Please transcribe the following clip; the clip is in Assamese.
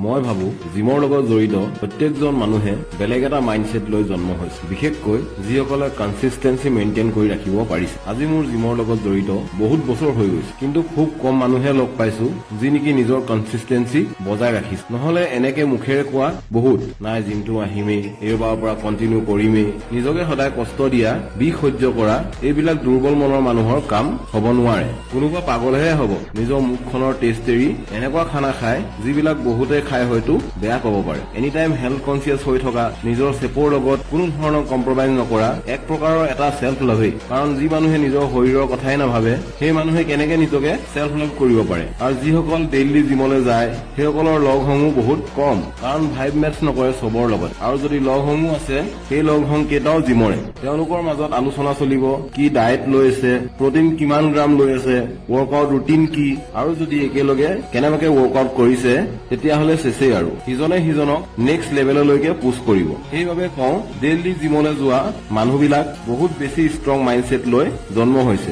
মই ভাবো জিমৰ লগত জড়িত প্ৰত্যেকজন মানুহে বেলেগ এটা মাইণ্ডছেট লৈ জন্ম হৈছে, বিশেষকৈ যিসকলে কনসিস্টেন্সি মেইনটেইন কৰি ৰাখিব পাৰিছে। আজি মোৰ জিমৰ লগত জড়িত বহুত বছৰ হৈ গৈছে, কিন্তু খুব কম মানুহে লগ পাইছো যি নেকি নিজৰ কনসিস্টেন্সি বজাই ৰাখিছে। নহলে এনেকে মুখেৰে কোৱা বহুত নাই জিমটো আহিমেই, এইবাৰৰ পৰা কণ্টিনিউ কৰিমেই, নিজকে সদায় কষ্ট দিয়া, বিষ সহ্য কৰা, এইবিলাক দুৰ্বল মনৰ মানুহৰ কাম হ'ব নোৱাৰে। কোনোবা পাগলহে হ'ব নিজৰ মুখখনৰ টেষ্ট এৰি এনেকুৱা খানা খায় যিবিলাক বহুতে খাই হয়তো বেয়া পাব পাৰে। এনি টাইম হেল্থ কনচিয়াছ হৈ থকা, নিজৰ চেপৰ লগত কোনো ধৰণৰ কম্প্ৰমাইজ নকৰা এক প্ৰকাৰৰ এটা সেলফ লাভেই। কাৰণ যি মানুহে নিজৰ শৰীৰৰ কথাই নাভাবে সেই মানুহে কেনেকে নিজকে সেলফ লাভ কৰিব পাৰে। আৰু যিসকল ডেইলি জিমলৈ যায় সেইসকলৰ লগসমূহ বহুত কম, কাৰণ ভাইব মেটচ নকৰে চবৰ লগত। আৰু যদি লগসমূহ আছে সেই লগসমূহ কেইটাও জিমৰে, তেওঁলোকৰ মাজত আলোচনা চলিব কি ডায়েট লৈ আছে, প্ৰটিন কিমান গ্ৰাম লৈ আছে, ৱৰ্কআউট ৰুটিন কি, আৰু যদি একেলগে কেনেবাকে ৱৰ্কআউট কৰিছে তেতিয়াহ'লে চেচেই আৰু ইজনে সিজনক নেক্সট লেভেললৈকে পুশ কৰিব। সেইবাবে কওঁ ডেইলি জিমলৈ যোৱা মানুহবিলাক বহুত বেছি ষ্ট্ৰং মাইণ্ডছেট লৈ জন্ম হৈছে।